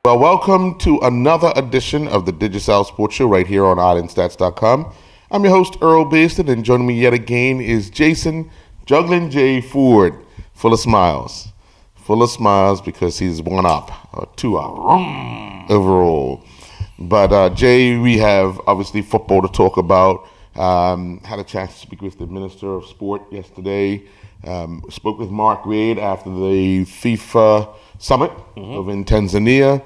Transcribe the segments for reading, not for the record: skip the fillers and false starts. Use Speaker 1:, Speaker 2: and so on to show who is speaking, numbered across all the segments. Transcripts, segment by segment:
Speaker 1: Well, welcome to another edition of the Digicel Sports Show right here on Islandstats.com. I'm your host, Earl Baston, and joining me yet again is Jason Juggling J. Ford, full of smiles. Full of smiles because he's one up, or two up overall. But Jay, we have obviously football to talk about. Had a chance to speak with the Minister of Sport yesterday. Spoke with Mark Reid after the FIFA Summit in Tanzania.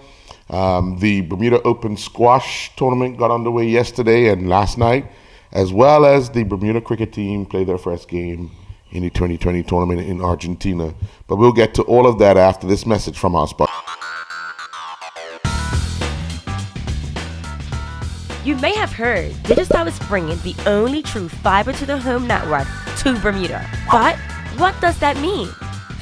Speaker 1: The Bermuda Open Squash Tournament got underway yesterday and last night, as well as the Bermuda cricket team played their first game in the 2020 tournament in Argentina. But we'll get to all of that after this message from our sponsor.
Speaker 2: You may have heard Digicel is bringing the only true fiber-to-the-home network to Bermuda. But what does that mean?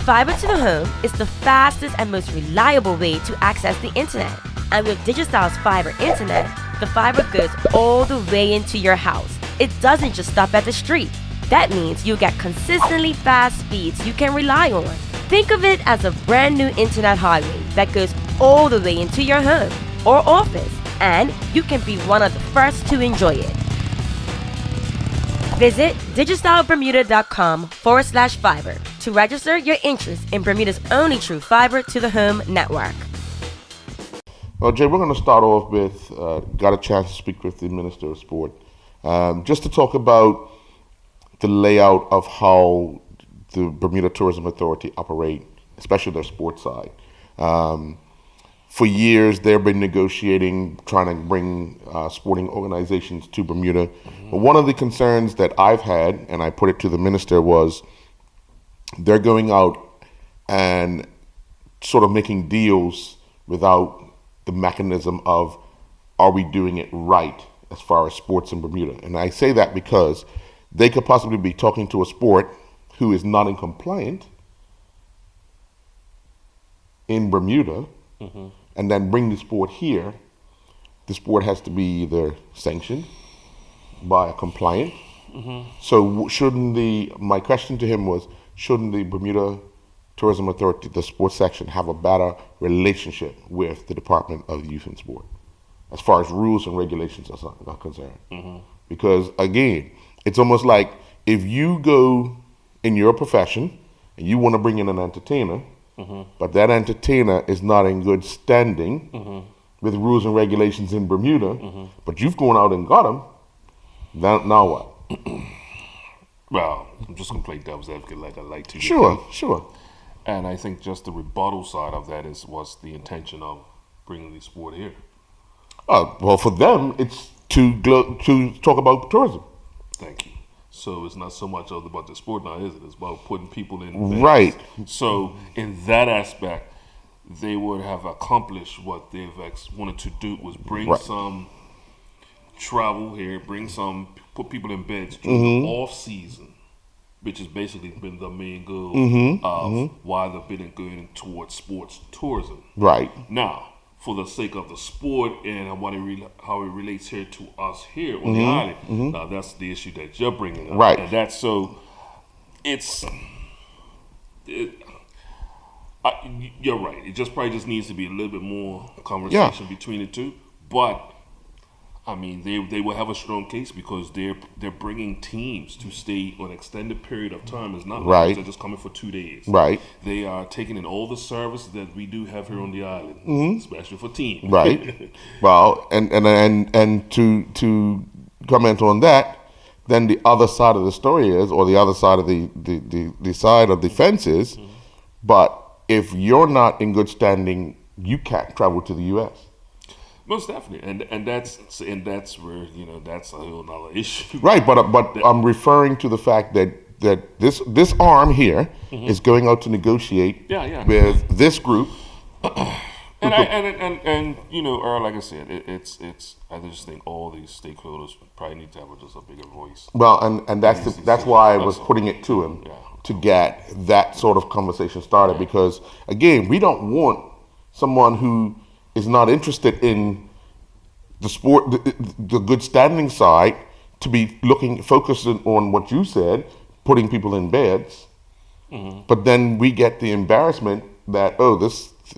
Speaker 2: Fiber to the home is the fastest and most reliable way to access the internet. And with Digicel's fiber internet, the fiber goes all the way into your house. It doesn't just stop at the street. That means you get consistently fast speeds you can rely on. Think of it as a brand new internet highway that goes all the way into your home or office, and you can be one of the first to enjoy it. Visit digicelbermuda.com/fiber to register your interest in Bermuda's only true fiber to the home network.
Speaker 1: Well, Jay, we're going to start off with, got a chance to speak with the Minister of Sport, just to talk about the layout of how the Bermuda Tourism Authority operate, especially their sports side. For years, they've been negotiating, trying to bring sporting organizations to Bermuda. But one of the concerns that I've had, and I put it to the minister, was they're going out and sort of making deals without the mechanism of, are we doing it right as far as sports in Bermuda? And I say that because they could possibly be talking to a sport who is not in compliant in Bermuda, and then bring the sport here. The sport has to be either sanctioned by a compliant. So my question to him was, shouldn't the Bermuda Tourism Authority, the sports section, have a better relationship with the Department of Youth and Sport as far as rules and regulations are concerned? Because again, it's almost like if you go in your profession and you want to bring in an entertainer, but that entertainer is not in good standing with rules and regulations in Bermuda, but you've gone out and got them, now what?
Speaker 3: Well, I'm just going to play devil's advocate like I like to.
Speaker 1: Sure.
Speaker 3: And I think just the rebuttal side of that was the intention of bringing the sport here.
Speaker 1: Well, for them, it's to talk about tourism.
Speaker 3: Thank you. So it's not so much about the sport now, is it? It's about putting people in beds.
Speaker 1: Right.
Speaker 3: So in that aspect, they would have accomplished what they've wanted to do, was bring some travel here, put people in beds during the off season, which has basically been the main goal of why they've been going towards sports tourism.
Speaker 1: Right.
Speaker 3: Now, for the sake of the sport and how it relates here to us here on the island. Now that's the issue that you're bringing up.
Speaker 1: Right.
Speaker 3: And that's you're right. It probably needs to be a little bit more conversation between the two. But I mean, they will have a strong case because they're bringing teams to stay on an extended period of time. It's not like they're just coming for 2 days.
Speaker 1: Right.
Speaker 3: They are taking in all the service that we do have here on the island, especially for teams.
Speaker 1: Right. Well, and to comment on that, then the other side of the story is, or the other side of the side of the fence is, but if you're not in good standing, you can't travel to the U.S.
Speaker 3: Most definitely, and that's where that's a whole other issue.
Speaker 1: Right, but I'm referring to the fact that this arm here is going out to negotiate with this group.
Speaker 3: And Earl, like I said, it's I just think all these stakeholders probably need to have just a bigger voice.
Speaker 1: Well, and that's why I was putting it to him to get that sort of conversation started, because again, we don't want someone who is not interested in the sport, the good standing side, to be focusing on what you said, putting people in beds. But then we get the embarrassment that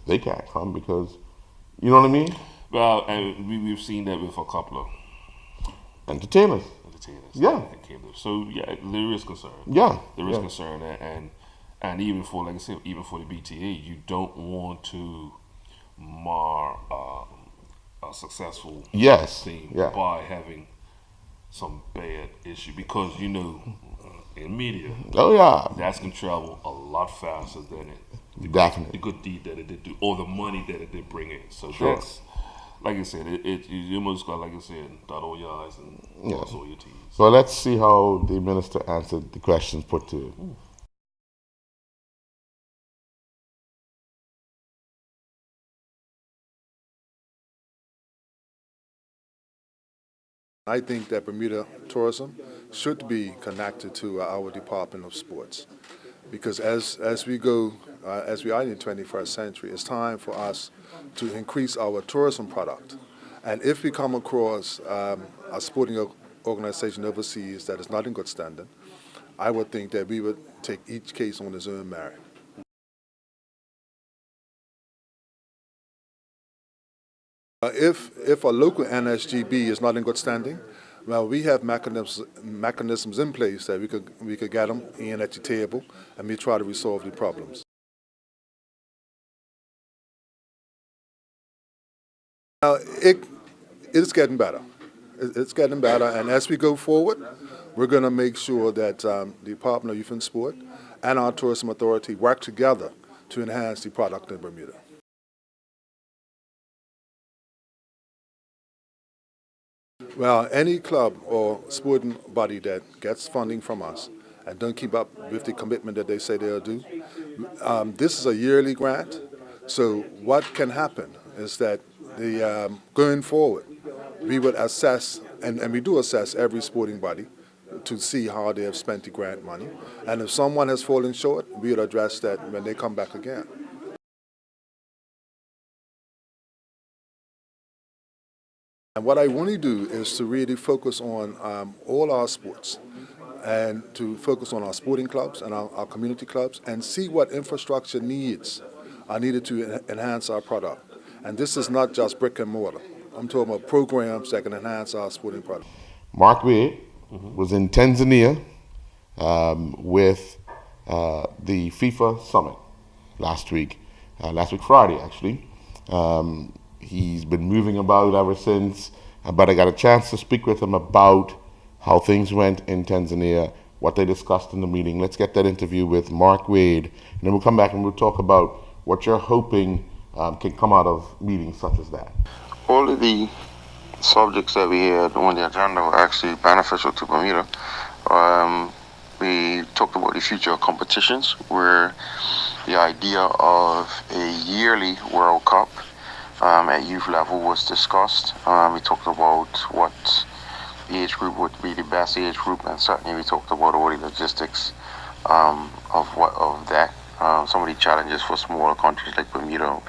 Speaker 1: they can't come because You know what I mean?
Speaker 3: Well, and we've seen that with a couple of
Speaker 1: Entertainers. Yeah.
Speaker 3: that came there. So yeah, there is concern.
Speaker 1: Yeah.
Speaker 3: There is concern, and even for, like I said, even for the BTA, you don't want to mar a successful team by having some bad issue, because in media, that's gonna travel a lot faster than the good deed that it did do, or the money that it did bring in. So that's, like I said, you almost got, like I said, dot all your I's and cross all your T's.
Speaker 1: So let's see how the minister answered the questions put to it.
Speaker 4: I think that Bermuda tourism should be connected to our Department of Sports, because as we are in the 21st century, it's time for us to increase our tourism product. And if we come across a sporting organization overseas that is not in good standing, I would think that we would take each case on its own merit. If a local NSGB is not in good standing, well, we have mechanisms in place that we could get them in at the table, and we try to resolve the problems. Now, it's getting better. It's getting better, and as we go forward, we're going to make sure that the Department of Youth and Sport and our Tourism Authority work together to enhance the product in Bermuda. Well, any club or sporting body that gets funding from us and don't keep up with the commitment that they say they'll do, this is a yearly grant. So what can happen is that going forward, we would assess, and we do assess every sporting body to see how they have spent the grant money. And if someone has fallen short, we would address that when they come back again. And what I want to do is to really focus on all our sports, and to focus on our sporting clubs and our community clubs, and see what infrastructure needs are needed to enhance our product. And this is not just brick and mortar. I'm talking about programs that can enhance our sporting product.
Speaker 1: Mark Wade was in Tanzania with the FIFA summit last week Friday actually. He's been moving about ever since, but I got a chance to speak with him about how things went in Tanzania, what they discussed in the meeting. Let's get that interview with Mark Wade, and then we'll come back and we'll talk about what you're hoping can come out of meetings such as that.
Speaker 5: All of the subjects that we had on the agenda were actually beneficial to Bermuda. We talked about the future of competitions, where the idea of a yearly World Cup at youth level was discussed. We talked about what age group would be the best age group, and certainly we talked about all the logistics of that. Some of the challenges for smaller countries like Bermuda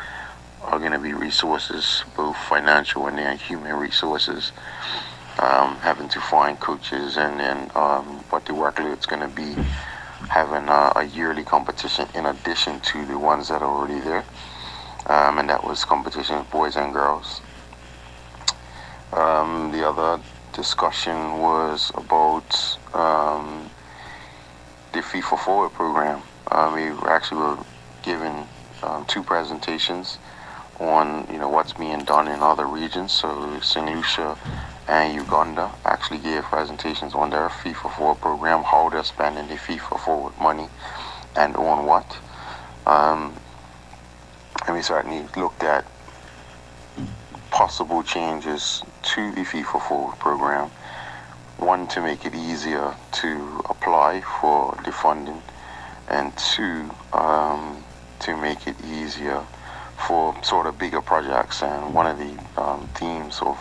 Speaker 5: are going to be resources, both financial and human resources, having to find coaches, and then what the workload's going to be, having a yearly competition in addition to the ones that are already there. And that was competition of boys and girls. The other discussion was about the FIFA Forward program. We actually were given 2 presentations on what's being done in other regions. So St. Lucia and Uganda actually gave presentations on their FIFA Forward program, how they're spending the FIFA Forward money and on what. And we certainly looked at possible changes to the FIFA Forward program. One, to make it easier to apply for the funding, and 2, to make it easier for sort of bigger projects. And one of the themes of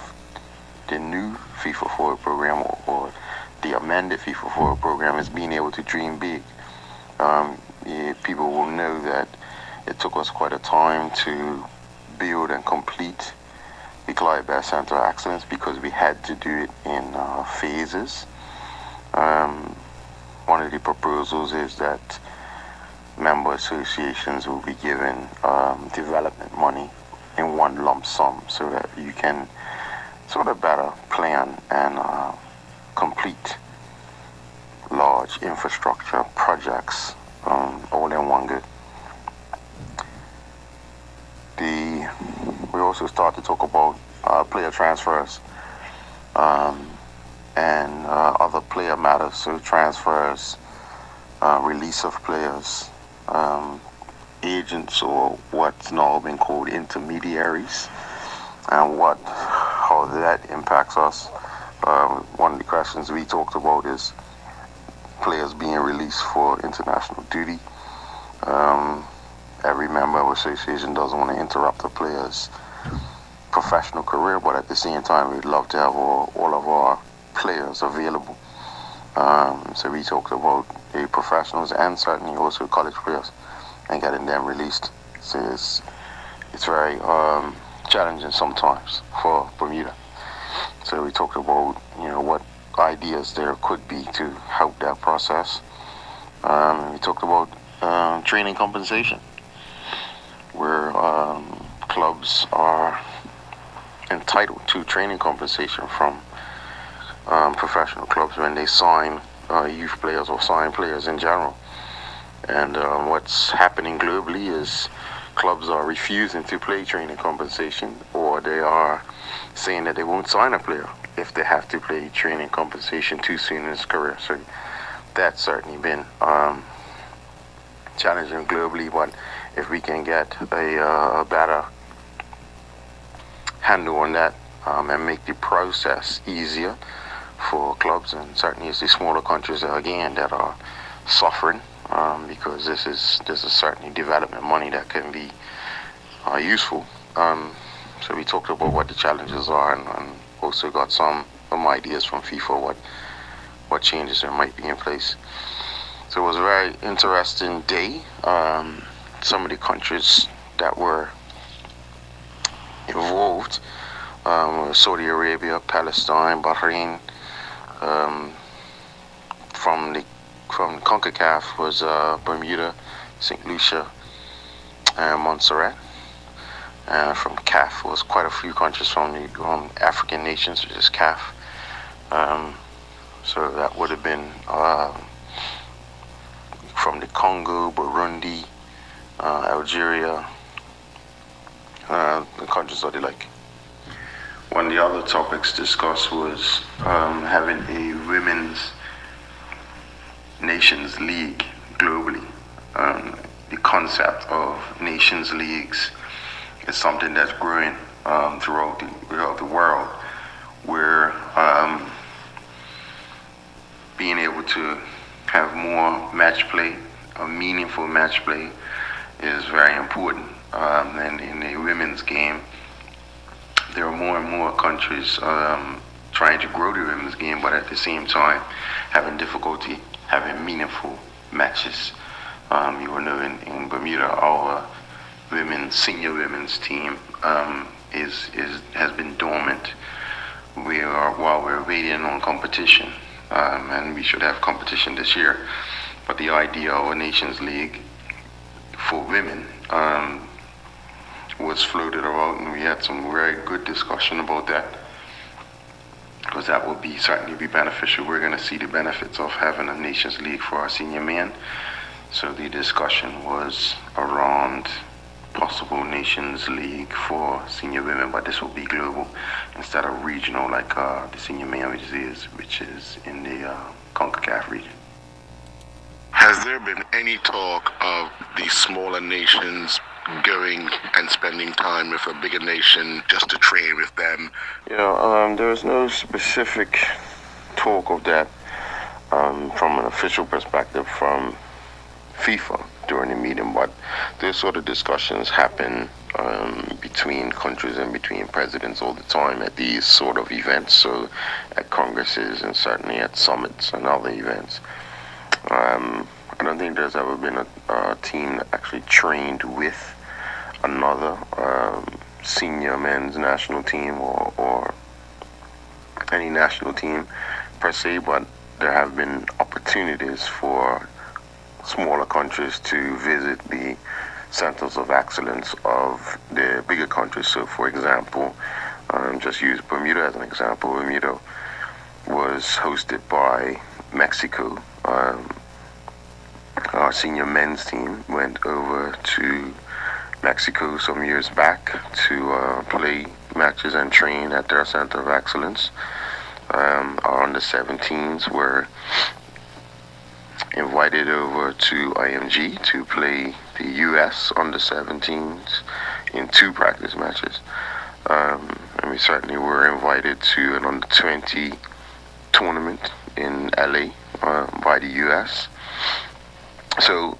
Speaker 5: the new FIFA Forward program, or the amended FIFA Forward program, is being able to dream big. People will know that it took us quite a time to build and complete the Clyde Bear Center of Excellence, because we had to do it in phases. One of the proposals is that member associations will be given development money in one one lump sum so that you can sort of better plan and complete large infrastructure projects all in one go. We also start to talk about player transfers and other player matters, so transfers, release of players, agents, or what's now been called intermediaries, and how that impacts us. One of the questions we talked about is players being released for international duty. Every member of association doesn't want to interrupt a player's professional career, but at the same time, we'd love to have all of our players available. So we talked about the professionals and certainly also college players and getting them released. So it's very challenging sometimes for Bermuda. So we talked about what ideas there could be to help that process. We talked about training compensation, where clubs are entitled to training compensation from professional clubs when they sign youth players or sign players in general. And what's happening globally is clubs are refusing to pay training compensation, or they are saying that they won't sign a player if they have to pay training compensation too soon in his career. So that's certainly been challenging globally, but if we can get a better handle on that and make the process easier for clubs, and certainly it's the smaller countries that are suffering because this is certainly development money that can be useful. So we talked about what the challenges are and also got some ideas from FIFA what changes there might be in place. So it was a very interesting day. Some of the countries that were involved were Saudi Arabia, Palestine, Bahrain. From CONCACAF was Bermuda, St. Lucia, and Montserrat. From CAF was quite a few countries from the African nations, which is CAF. So that would have been from the Congo, Burundi, Algeria, the countries that they like. One of the other topics discussed was having a women's Nations League globally. The concept of Nations Leagues is something that's growing throughout the world, where being able to have more match play, a meaningful match play, is very important. And in the women's game, there are more and more countries trying to grow the women's game, but at the same time having difficulty having meaningful matches. You will know in Bermuda, our senior women's team has been dormant. While we're waiting on competition, and we should have competition this year. But the idea of a Nations League for women was floated around, and we had some very good discussion about that, because that would certainly be beneficial. We're going to see the benefits of having a Nations League for our senior men. So the discussion was around possible Nations League for senior women, but this will be global instead of regional like the senior men, which is in the CONCACAF region.
Speaker 1: Has there been any talk of the smaller nations going and spending time with a bigger nation just to train with them?
Speaker 5: There is no specific talk of that from an official perspective from FIFA during the meeting, but those sort of discussions happen between countries and between presidents all the time at these sort of events, so at congresses and certainly at summits and other events. I don't think there's ever been a team that actually trained with another senior men's national team or any national team per se, but there have been opportunities for smaller countries to visit the centers of excellence of the bigger countries. So, for example, just use Bermuda as an example. Bermuda was hosted by Mexico. Our senior men's team went over to Mexico some years back to play matches and train at their center of excellence. Our under-17s were invited over to IMG to play the U.S. under-17s in 2 practice matches. And we certainly were invited to an under-20 tournament in LA by the U.S. So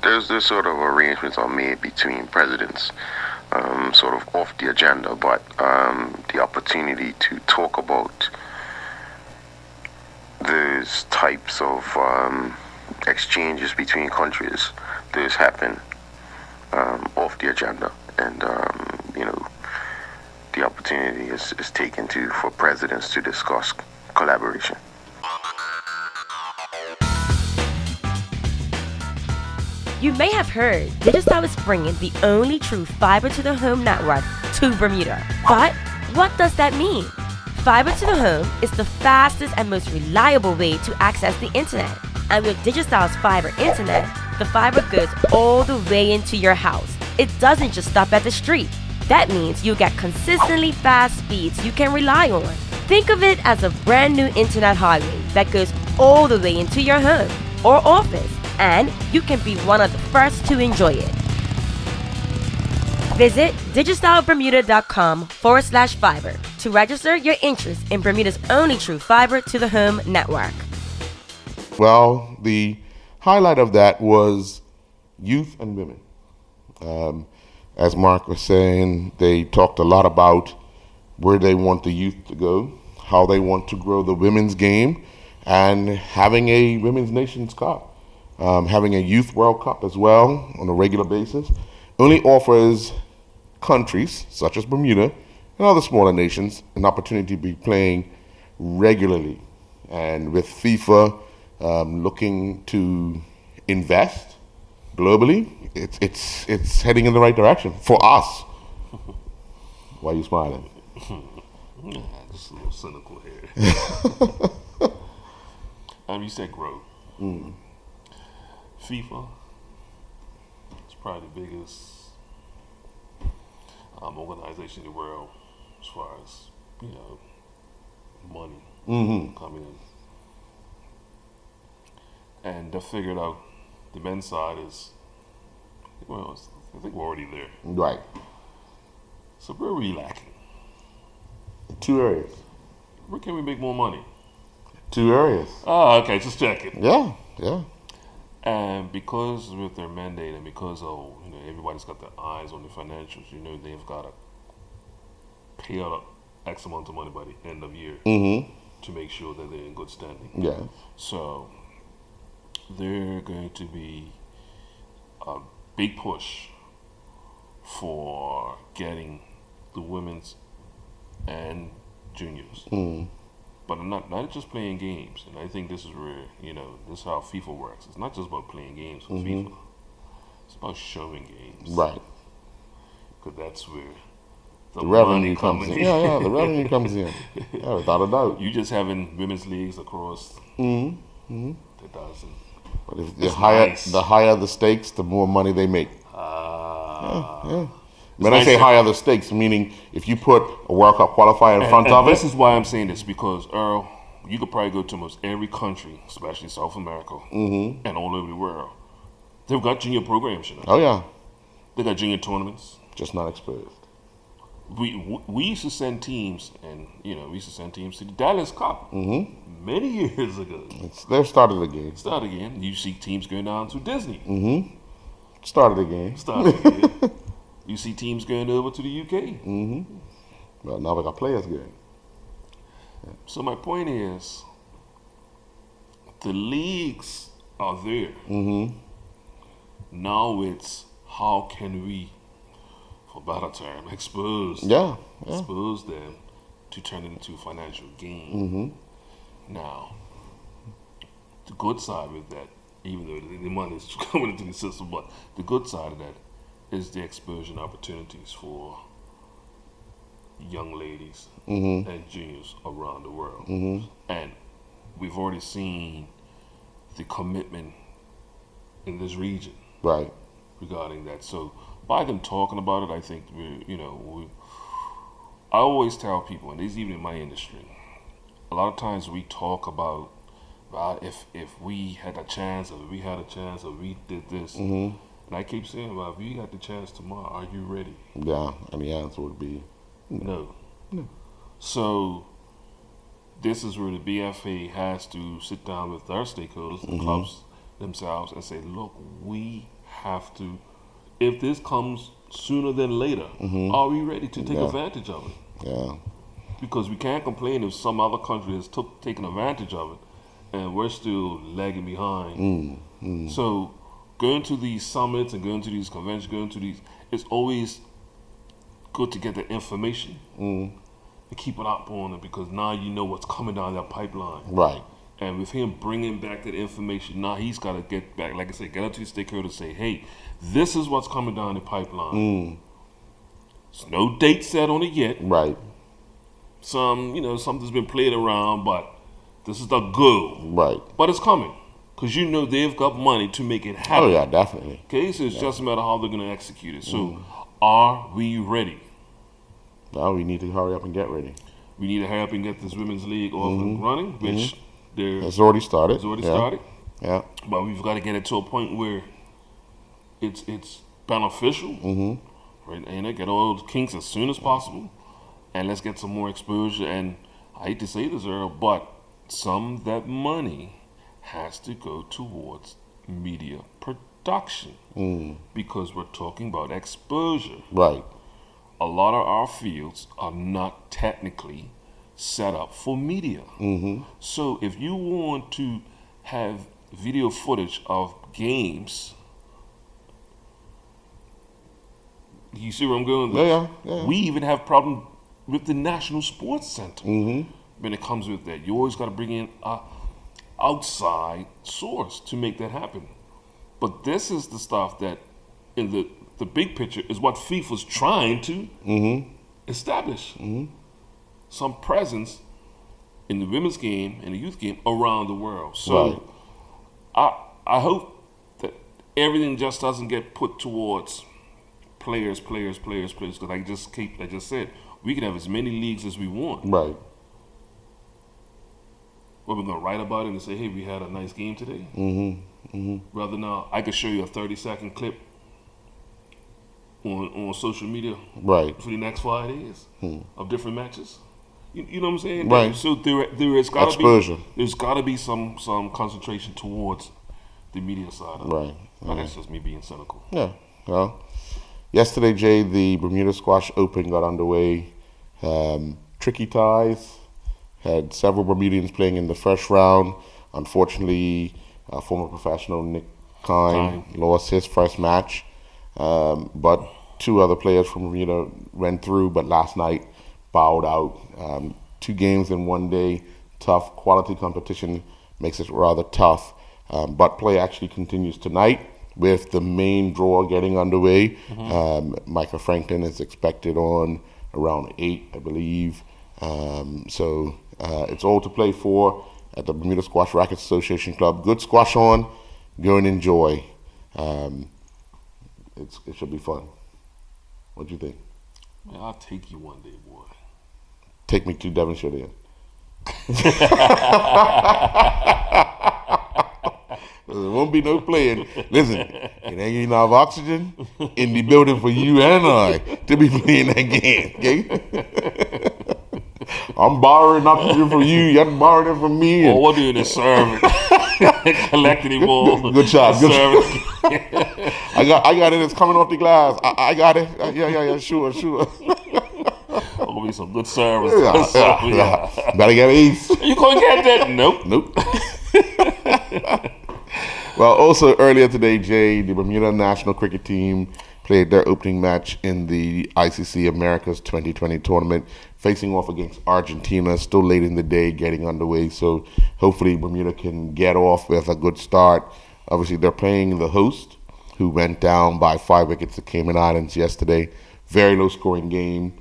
Speaker 5: there's this sort of arrangements are made between presidents, sort of off the agenda, but the opportunity to talk about those types of exchanges between countries, those happen off the agenda, and the opportunity is taken for presidents to discuss collaboration.
Speaker 2: You may have heard Digicel is bringing the only true fiber to the home network to Bermuda. But what does that mean? Fiber to the home is the fastest and most reliable way to access the internet. And with Digicel's fiber internet, the fiber goes all the way into your house. It doesn't just stop at the street. That means you'll get consistently fast speeds you can rely on. Think of it as a brand new internet highway that goes all the way into your home or office, and you can be one of the first to enjoy it. Visit digicelbermuda.com/fiber to register your interest in Bermuda's only true fiber to the home network.
Speaker 1: Well, the highlight of that was youth and women. As Mark was saying, they talked a lot about where they want the youth to go, how they want to grow the women's game, and having a Women's Nations Cup. Having a Youth World Cup as well on a regular basis only offers countries such as Bermuda and other smaller nations an opportunity to be playing regularly. And with FIFA looking to invest globally, it's heading in the right direction for us. Why are you smiling?
Speaker 3: Just a little cynical here. You said growth. FIFA is probably the biggest organization in the world as far as money coming in, and they figured out the men's side is I think we're already there.
Speaker 1: Right.
Speaker 3: So where are we lacking?
Speaker 1: 2 areas.
Speaker 3: Where can we make more money?
Speaker 1: 2 areas.
Speaker 3: Oh, okay, just checking.
Speaker 1: Yeah.
Speaker 3: And because with their mandate and because of everybody's got their eyes on the financials, they've got to pay out X amount of money by the end of year to make sure that they're in good standing.
Speaker 1: Yeah.
Speaker 3: So they're going to be a big push for getting the women's and juniors. But not just playing games. And I think this is where, this is how FIFA works. It's not just about playing games for FIFA. It's about showing games.
Speaker 1: Right.
Speaker 3: Because that's where
Speaker 1: the revenue comes in. Yeah, the revenue comes in. Yeah, without a doubt.
Speaker 3: You just having women's leagues across the dozen.
Speaker 1: But if the higher the stakes, the more money they make.
Speaker 3: Yeah.
Speaker 1: When I say higher the stakes, meaning if you put a World Cup qualifier in front of it.
Speaker 3: This is why I'm saying this, because Earl, you could probably go to almost every country, especially South America and all over the world. They've got junior programs,
Speaker 1: Oh yeah.
Speaker 3: They got junior tournaments.
Speaker 1: Just not exposed.
Speaker 3: We used to send teams, and we used to send teams to the Dallas Cup many years ago.
Speaker 1: They've started again.
Speaker 3: You see teams going down to Disney.
Speaker 1: Started again.
Speaker 3: You see teams going over to the UK.
Speaker 1: Well, now we got players going. Yeah.
Speaker 3: So my point is, the leagues are there. Now it's how can we, for better term, expose them to turn it into financial gain. Now, the good side with that even though the money is coming into the system. But the good side of that is the exposure opportunities for young ladies and juniors around the world. And we've already seen the commitment in this region regarding that. So by them talking about it, I think I always tell people, and this is even in my industry, a lot of times we talk about if we had a chance, or we had a chance, or we did this. And I keep saying, well, if you got the chance tomorrow, are you ready?
Speaker 1: Yeah, and the answer would be
Speaker 3: no. So this is where the BFA has to sit down with their stakeholders, the clubs themselves, and say, look, we have to, if this comes sooner than later, are we ready to take advantage of it?
Speaker 1: Yeah.
Speaker 3: Because we can't complain if some other country has taken advantage of it and we're still lagging behind. So going to these summits and going to these conventions, it's always good to get the information and keep it up on it, because now you know what's coming down that pipeline.
Speaker 1: Right.
Speaker 3: And with him bringing back that information, now he's got to get back, like I said, get up to the stakeholders and say, hey, this is what's coming down the pipeline. There's no date set on it yet.
Speaker 1: Right.
Speaker 3: Something's been played around, but this is the go.
Speaker 1: Right.
Speaker 3: But it's coming, because they've got money to make it happen.
Speaker 1: Oh, yeah, definitely.
Speaker 3: Okay, so it's just a matter of how they're going to execute it. So are we ready?
Speaker 1: Now we need to hurry up and get ready.
Speaker 3: We need to hurry up and get this women's league off and running, which
Speaker 1: it's already started.
Speaker 3: Started.
Speaker 1: Yeah.
Speaker 3: But we've got to get it to a point where it's beneficial, right? And get all the kinks as soon as possible, and let's get some more exposure. And I hate to say this, Earl, but some of that money has to go towards media production, because we're talking about exposure.
Speaker 1: Right.
Speaker 3: A lot of our fields are not technically set up for media. So if you want to have video footage of games, you see where I'm going with this?
Speaker 1: Yeah.
Speaker 3: We even have problem with the National Sports Center when it comes with that. You always got to bring in an outside source to make that happen. But this is the stuff that, in the big picture, is what FIFA's trying to establish. Some presence in the women's game and the youth game around the world. So I hope that everything just doesn't get put towards players, because I just said, we can have as many leagues as we want.
Speaker 1: Right.
Speaker 3: What we're going to write about it and say, hey, we had a nice game today. Rather now, I could show you a 30-second clip on social media for the next 5 days of different matches. You know what I'm saying?
Speaker 1: Right.
Speaker 3: So there is got to be some concentration towards the media side of it.
Speaker 1: Right.
Speaker 3: But that's just me being cynical.
Speaker 1: Yeah. Well, yesterday, Jay, the Bermuda Squash Open got underway. Tricky ties. Had several Bermudians playing in the first round. Unfortunately, former professional Nick Kine lost his first match. But two other players from Bermuda went through, but last night bowed out. 2 games in 1 day, tough. Quality competition makes it rather tough. But play actually continues tonight with the main draw getting underway. Micah Franklin is expected on around 8, I believe. So it's all to play for at the Bermuda Squash Rackets Association Club. Good squash on. Go and enjoy. It should be fun. What do you think?
Speaker 3: Man, I'll take you one day, boy.
Speaker 1: Take me to Devonshire then. There won't be no playing. Listen, it ain't enough oxygen in the building for you and I to be playing that game, okay? I'm borrowing oxygen from you, you're borrowing it from me.
Speaker 3: All we're doing is serving. Collecting the ball.
Speaker 1: Good shot. I got it. It's coming off the glass. I got it. Yeah. Sure.
Speaker 3: Gonna be some good service.
Speaker 1: Yeah. Better get an ace.
Speaker 3: You gonna get that? Nope.
Speaker 1: Well, also earlier today, Jay, the Bermuda national cricket team played their opening match in the ICC Americas 2020 tournament, facing off against Argentina. Still late in the day, getting underway. So hopefully Bermuda can get off with a good start. Obviously, they're playing the host, who went down by 5 wickets to Cayman Islands yesterday. Very low scoring game.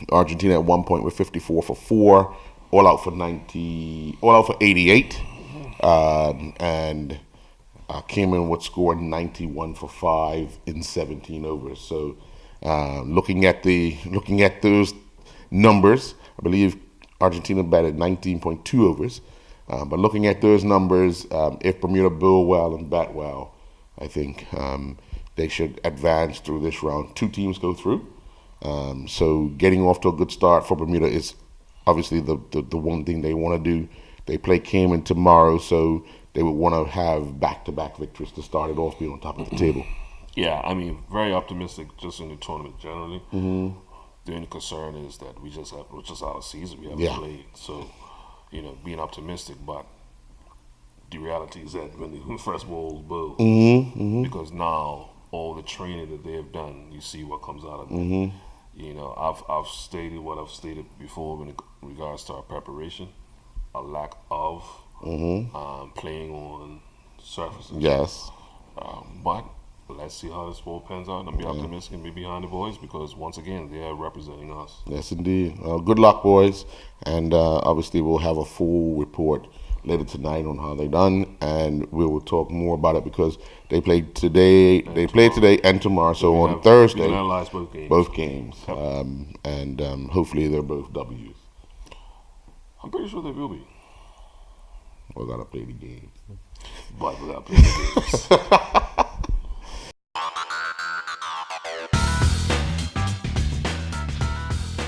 Speaker 1: Argentina at one point with 54 for 4, all out for 88, and Cayman would score 91 for 5 in 17 overs. So, looking at those numbers, I believe Argentina batted 19.2 overs. But looking at those numbers, if Bermuda bowl well and bat well, I think they should advance through this round. 2 teams go through. So getting off to a good start for Bermuda is obviously the one thing they want to do. They play Cayman tomorrow, so they would want to have back-to-back victories to start it off, being on top of the table.
Speaker 3: Yeah, I mean, very optimistic just in the tournament generally. Mm-hmm. The only concern is that we're just out of season. We haven't played, so being optimistic, but the reality is that when the first ball is bowled, because now all the training that they have done, you see what comes out of it. I've stated what I've stated before in regards to our preparation, a lack of playing on surfaces.
Speaker 1: Yes.
Speaker 3: But let's see how this ball pans out, and be optimistic and be behind the boys, because once again they are representing us.
Speaker 1: Yes, indeed. Good luck, boys, and obviously we'll have a full report later tonight on how they done, and we will talk more about it because they played today. They played today and tomorrow. So on Thursday,
Speaker 3: we can analyze both games.
Speaker 1: Yep. And hopefully they're both W's.
Speaker 3: I'm pretty sure they will be.
Speaker 1: We gotta play the games.
Speaker 3: But we gotta play the games.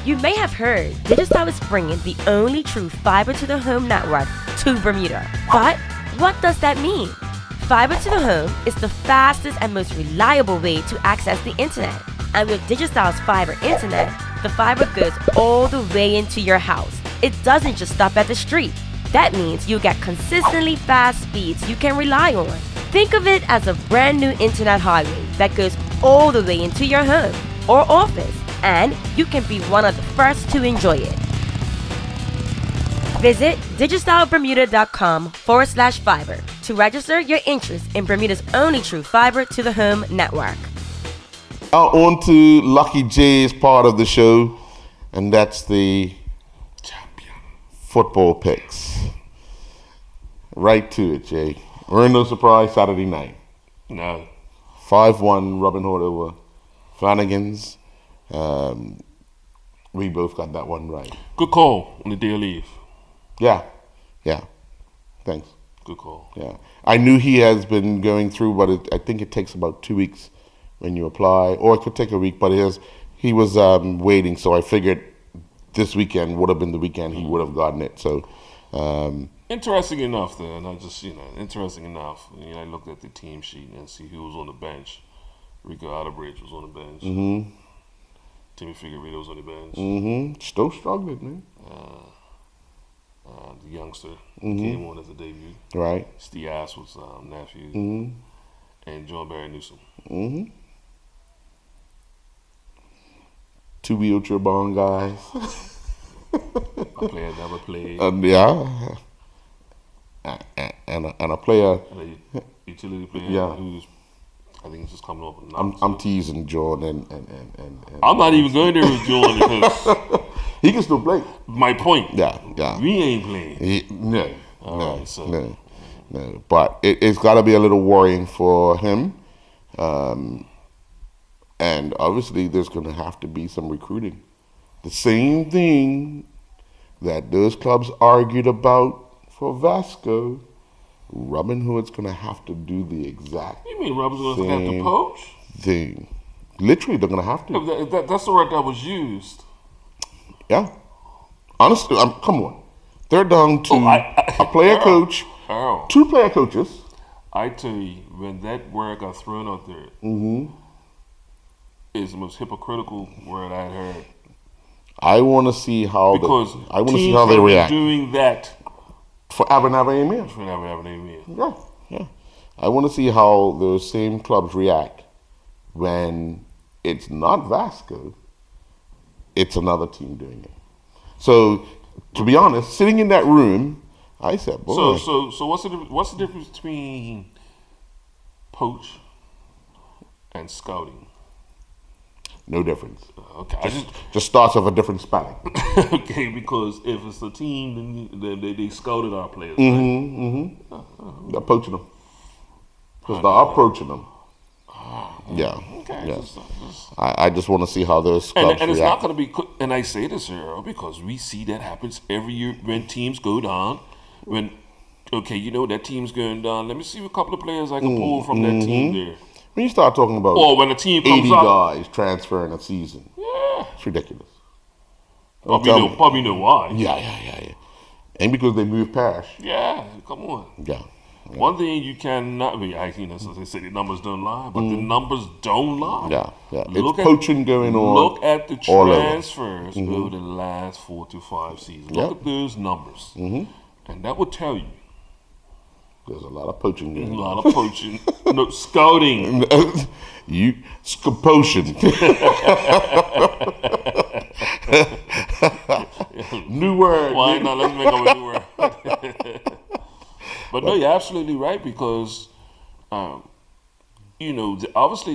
Speaker 2: You may have heard Digicel is bringing the only true fiber to the home network to Bermuda. But what does that mean? Fiber to the home is the fastest and most reliable way to access the internet. And with Digicel's fiber internet, the fiber goes all the way into your house. It doesn't just stop at the street. That means you'll get consistently fast speeds you can rely on. Think of it as a brand new internet highway that goes all the way into your home or office, and you can be one of the first to enjoy it. Visit digicelbermuda.com/fiber to register your interest in Bermuda's only true fiber to the home network.
Speaker 1: Now on to Lucky J's part of the show, and that's the champion football picks. Right to it, Jay. We're in no surprise Saturday night.
Speaker 3: No.
Speaker 1: 5-1 Robin Hood over Flanagan's. We both got that one right.
Speaker 3: Good call on the day of leave.
Speaker 1: Yeah. Thanks.
Speaker 3: Good call.
Speaker 1: Yeah. I knew he has been going through, but I think it takes about 2 weeks when you apply, or it could take a week, but he was waiting, so I figured this weekend would have been the weekend he would have gotten it. So
Speaker 3: interesting enough, though, and I just interesting enough. I looked at the team sheet and see who was on the bench. Rico Outerbridge was on the bench.
Speaker 1: Mm-hmm.
Speaker 3: Timmy Figueredo was on the bench.
Speaker 1: Mm-hmm. Still struggling, man.
Speaker 3: The youngster came on as a debut.
Speaker 1: Right.
Speaker 3: Steve Ass was nephew.
Speaker 1: Mm-hmm.
Speaker 3: And John Barry Newsom.
Speaker 1: Mm-hmm. 2 wheelchair bond guys.
Speaker 3: A player never played.
Speaker 1: Yeah. And a player.
Speaker 3: And a utility player who's, I think, just coming up.
Speaker 1: I'm teasing John and
Speaker 3: I'm not even going there with John because
Speaker 1: he can still play.
Speaker 3: My point.
Speaker 1: Yeah.
Speaker 3: We ain't playing.
Speaker 1: No.
Speaker 3: So.
Speaker 1: No. But it's got to be a little worrying for him. And obviously there's going to have to be some recruiting. The same thing that those clubs argued about for Vasco, Robin Hood's going to have to do the exact
Speaker 3: You mean Robin's going to have to poach?
Speaker 1: thing. Literally, they're going to have to.
Speaker 3: That's the word that was used.
Speaker 1: Yeah. Honestly, come on. They're down to a player coach,
Speaker 3: Earl.
Speaker 1: 2 player coaches.
Speaker 3: I tell you, when that word got thrown out there, is the most hypocritical word I had heard.
Speaker 1: I want to see how they react.
Speaker 3: Doing that
Speaker 1: for Abernathy Emir. Yeah. I want to see how those same clubs react when it's not Vasco, it's another team doing it. So, to be honest, sitting in that room I said, boy.
Speaker 3: So what's the difference between poach and scouting?
Speaker 1: No difference.
Speaker 3: Okay,
Speaker 1: Just starts with a different spelling.
Speaker 3: okay, because if it's a team, then they scouted our players.
Speaker 1: They're poaching them because they're approaching them. Yeah.
Speaker 3: Okay.
Speaker 1: Yeah. I just want to see how those clubs
Speaker 3: and it's
Speaker 1: react.
Speaker 3: not going to be. And I say this, Earl, because we see that happens every year when teams go down. When that team's going down. Let me see a couple of players I can pull from that team there.
Speaker 1: When you start talking about
Speaker 3: Or when a team comes
Speaker 1: 80
Speaker 3: up,
Speaker 1: guys transferring a season,
Speaker 3: yeah,
Speaker 1: it's ridiculous.
Speaker 3: probably know why.
Speaker 1: Yeah. And because they move past.
Speaker 3: Yeah, come on.
Speaker 1: Yeah.
Speaker 3: One thing you cannot be, so they say the numbers don't lie, but the numbers don't lie.
Speaker 1: Yeah.
Speaker 3: Look
Speaker 1: It's poaching going on.
Speaker 3: Look at the
Speaker 1: all over.
Speaker 3: transfers over the last 4 to 5 seasons.
Speaker 1: Yep.
Speaker 3: Look at those numbers, and that would tell you
Speaker 1: There's a lot of poaching
Speaker 3: a
Speaker 1: going on.
Speaker 3: lot of poaching, no scouting.
Speaker 1: Potion. New word.
Speaker 3: Why not? Let's make up a new word. But no, you're absolutely right because, obviously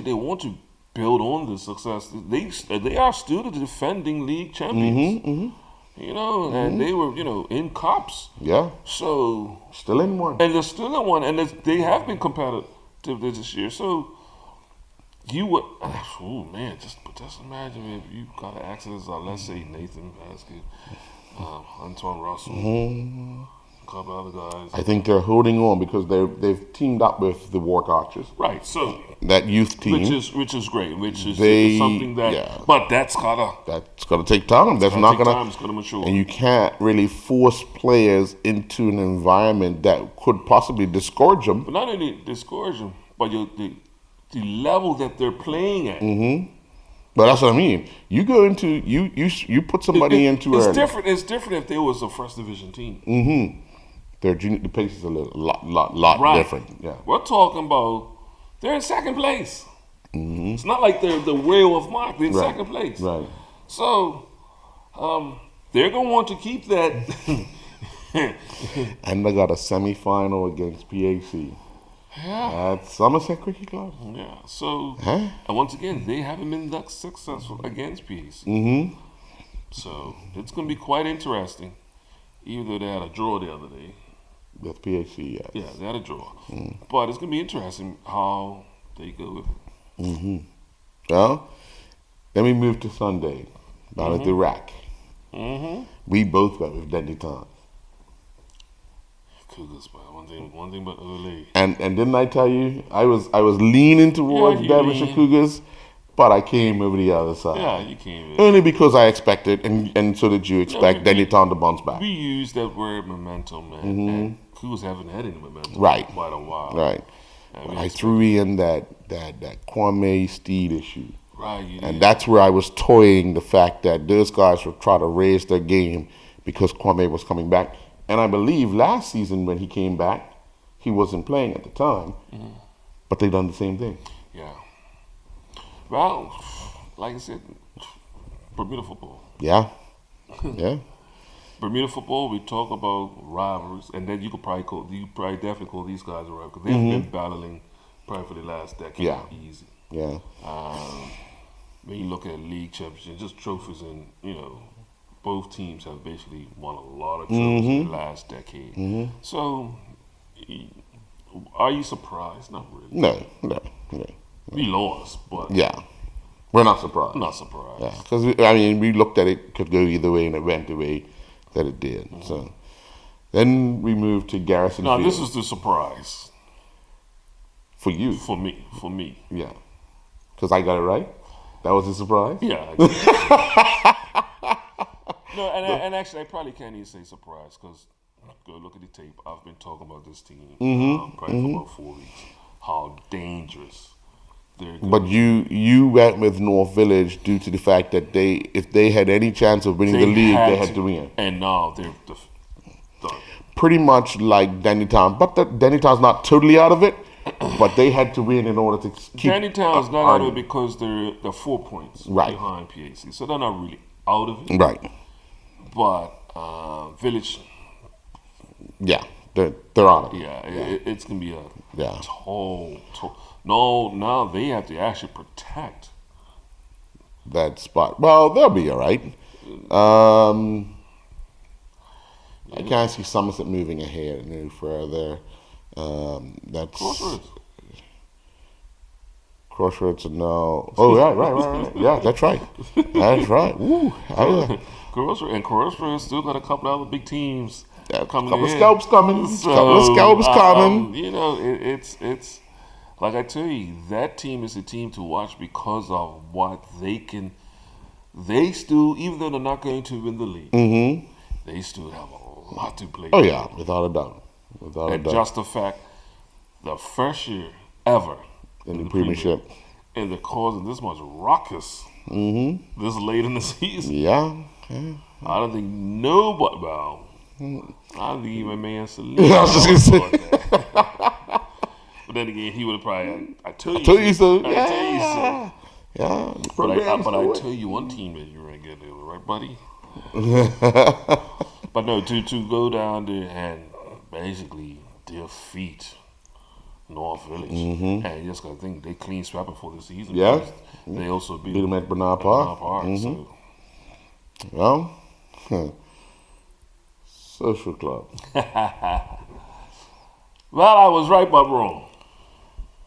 Speaker 3: they want to build on the success. They are still the defending league champions. And they were in cups.
Speaker 1: Yeah.
Speaker 3: So
Speaker 1: Still in one.
Speaker 3: and they're still in one, and they have been competitive this year. So you would, just imagine if you got an accident. Let's say Nathan Vasquez, Antoine Russell. A couple other guys.
Speaker 1: I think they're holding on because they've teamed up with the Wark Archers.
Speaker 3: Right, so
Speaker 1: That youth team.
Speaker 3: which is great, which is
Speaker 1: They-
Speaker 3: something that.
Speaker 1: yeah.
Speaker 3: But that's gotta
Speaker 1: take time. That's not
Speaker 3: take
Speaker 1: gonna.
Speaker 3: time. It's gonna mature.
Speaker 1: And you can't really force players into an environment that could possibly discourage them.
Speaker 3: But not only discourage them, but the level that they're playing at.
Speaker 1: But that's what I mean. You go into you put somebody into
Speaker 3: It's
Speaker 1: early.
Speaker 3: different. It's different if there was a first division team.
Speaker 1: Their junior, the pace is a lot
Speaker 3: Right.
Speaker 1: different. Yeah.
Speaker 3: We're talking about they're in second place. It's not like they're the whale of mark. They're in
Speaker 1: Right.
Speaker 3: second place.
Speaker 1: Right.
Speaker 3: So they're gonna want to keep that.
Speaker 1: And they got a semifinal against PAC at Somerset Cricket Club.
Speaker 3: Yeah. So
Speaker 1: Huh?
Speaker 3: and once again, they haven't been that successful against PAC. So it's gonna be quite interesting. Even though they had a draw the other day.
Speaker 1: With PAC, yes.
Speaker 3: Yeah, they had a draw. But it's gonna be interesting how they go with it.
Speaker 1: Well, then we move to Sunday, down at the rack. We both went with Dendy Tom.
Speaker 3: Cougars, but one thing but early.
Speaker 1: And didn't I tell you I was leaning towards
Speaker 3: you
Speaker 1: Devonshire
Speaker 3: lean.
Speaker 1: Cougars, but I came over the other side.
Speaker 3: Yeah, you came in.
Speaker 1: Only because I expected, and so did you expect,
Speaker 3: we-
Speaker 1: Dendy Tom to bounce back.
Speaker 3: We use that word momentum, man. And Cougars haven't had any momentum
Speaker 1: Right.
Speaker 3: for quite a while.
Speaker 1: Right.
Speaker 3: And
Speaker 1: But
Speaker 3: we
Speaker 1: I
Speaker 3: expect-
Speaker 1: threw in that Kwame Steed issue.
Speaker 3: Right, you
Speaker 1: And
Speaker 3: did.
Speaker 1: that's where I was toying the fact that those guys would try to raise their game because Kwame was coming back. And I believe last season when he came back, he wasn't playing at the time, but they done the same thing.
Speaker 3: Yeah. Well, like I said, Bermuda football.
Speaker 1: Yeah. Yeah.
Speaker 3: Bermuda football, we talk about rivalries, and then you could probably definitely call these guys a rival because they've been battling probably for the last decade.
Speaker 1: Yeah.
Speaker 3: Easy.
Speaker 1: Yeah.
Speaker 3: When you look at league championships, just trophies, and both teams have basically won a lot of trophies in the last decade. So, are you surprised? Not really.
Speaker 1: No.
Speaker 3: We lost, but
Speaker 1: Yeah. We're not surprised.
Speaker 3: I'm not surprised.
Speaker 1: Yeah. Because, we looked at it, could go either way, and it went the way that it did. So then we moved to Garrison
Speaker 3: Now,
Speaker 1: Field.
Speaker 3: this is the surprise
Speaker 1: for you.
Speaker 3: for me.
Speaker 1: Yeah. Because I got it right? That was a surprise?
Speaker 3: Yeah. No, and actually, I probably can't even say surprise because go look at the tape. I've been talking about this team probably for about 4 weeks. How dangerous they're going.
Speaker 1: But you went with North Village due to the fact that if they had any chance of winning the league, they had to win.
Speaker 3: And now they're done.
Speaker 1: Pretty much like Danny Town. But Danny Town's not totally out of it, but they had to win in order to keep...
Speaker 3: Danny Town's not out of it because they're 4 points
Speaker 1: Right.
Speaker 3: behind PAC. So they're not really out of it.
Speaker 1: Right.
Speaker 3: But Village...
Speaker 1: Yeah, they're on it.
Speaker 3: Yeah, it's gonna be a
Speaker 1: Yeah.
Speaker 3: toll. No, now they have to actually protect.
Speaker 1: That spot. Well, they'll be all right. I can't see Somerset moving ahead any further. That's Crossroads and now. Oh, right. Yeah, that's right. That's right. Woo.
Speaker 3: Crossroads still got a couple other big teams coming.
Speaker 1: Couple of scalps coming. Couple of scalps coming.
Speaker 3: It's like I tell you, that team is a team to watch because of what they can. They still, even though they're not going to win the league, they still have a lot to play.
Speaker 1: Oh
Speaker 3: for.
Speaker 1: yeah, without a doubt.
Speaker 3: And just the fact, the first year ever
Speaker 1: in the Premiership,
Speaker 3: and they're causing this much ruckus this late in the season.
Speaker 1: Yeah.
Speaker 3: I don't think nobody. Well, I don't think even Man Salim.
Speaker 1: I was just gonna say.
Speaker 3: But then again, he would have probably. I tell you
Speaker 1: so.
Speaker 3: I tell you so.
Speaker 1: Yeah.
Speaker 3: But I tell you one team that you're gonna get there, right, buddy? But no, to go down there and basically defeat North Village, and just gotta think they clean swept for the season.
Speaker 1: Yeah.
Speaker 3: They also beat
Speaker 1: them at Bernard Park.
Speaker 3: So.
Speaker 1: Well, Social Club.
Speaker 3: Well, I was right but wrong.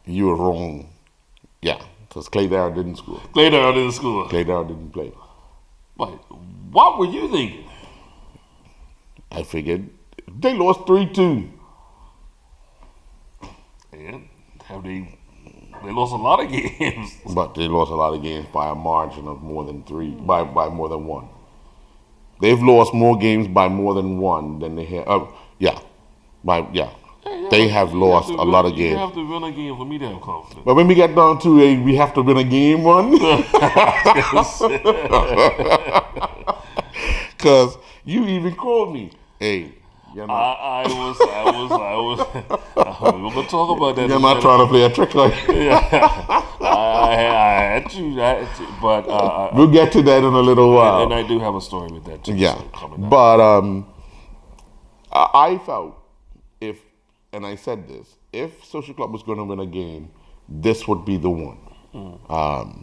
Speaker 1: You were wrong. Yeah, because Clay Darrell didn't score.
Speaker 3: Clay Darrell didn't score.
Speaker 1: Clay Darrell didn't play.
Speaker 3: But what were you thinking?
Speaker 1: I figured they lost 3-2.
Speaker 3: And have they lost a lot of games.
Speaker 1: But they lost a lot of games by a margin of more than 3, by more than 1. They've lost more games by more than 1 than they have. They have lost a lot of games.
Speaker 3: You have to win a game for me to have confidence.
Speaker 1: But when we get down to we have to win a game one. Because you even called me. Hey, you're not.
Speaker 3: I was. We're gonna talk about that.
Speaker 1: You're not trying to play a trick like.
Speaker 3: I had to, but
Speaker 1: we'll get to that in a little while.
Speaker 3: And I do have a story with that too.
Speaker 1: Yeah,
Speaker 3: so
Speaker 1: but I felt and I said this, if Social Club was going to win a game, this would be the one.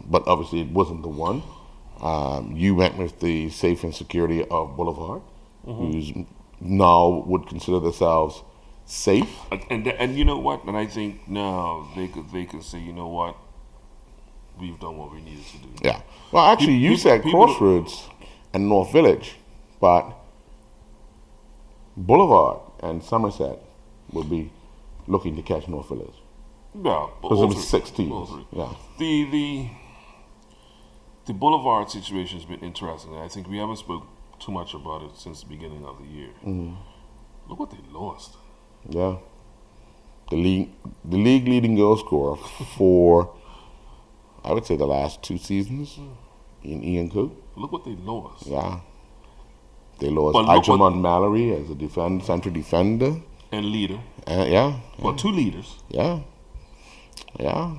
Speaker 1: But obviously it wasn't the one. You went with the safe and security of Boulevard, who's now would consider themselves safe.
Speaker 3: And you know what? And I think now they could say, you know what? We've done what we needed to do.
Speaker 1: Yeah. Well, actually, you said Crossroads and North Village, but Boulevard and Somerset will be looking to catch North Village.
Speaker 3: Yeah,
Speaker 1: because it was 6 teams. Yeah.
Speaker 3: The Boulevard situation has been interesting. I think we haven't spoke too much about it since the beginning of the year. Look what they lost.
Speaker 1: Yeah. The league leading goal scorer for, I would say, the last 2 seasons in Ian Cook.
Speaker 3: Look what they lost.
Speaker 1: Yeah. They lost Ajaman Mallory as a central defender.
Speaker 3: And leader.
Speaker 1: Yeah.
Speaker 3: Well, 2 leaders.
Speaker 1: Yeah. Yeah.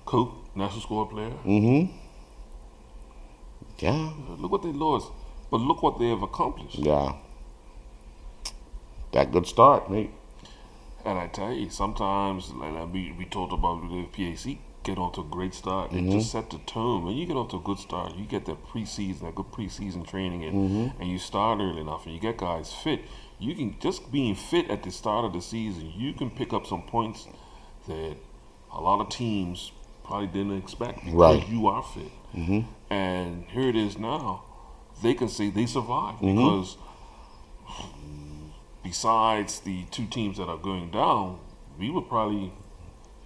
Speaker 3: Cook, national squad player.
Speaker 1: Yeah.
Speaker 3: Look what they lost. But look what they have accomplished.
Speaker 1: Yeah. That good start, mate.
Speaker 3: And I tell you, sometimes, like we talked about the PAC, get off to a great start. It just set the tone. When you get off to a good start, you get that good preseason training, and you start early enough, and you get guys fit. You can, just being fit at the start of the season, you can pick up some points that a lot of teams probably didn't expect because you are fit. And here it is now. They can say they survived because besides the 2 teams that are going down, we were probably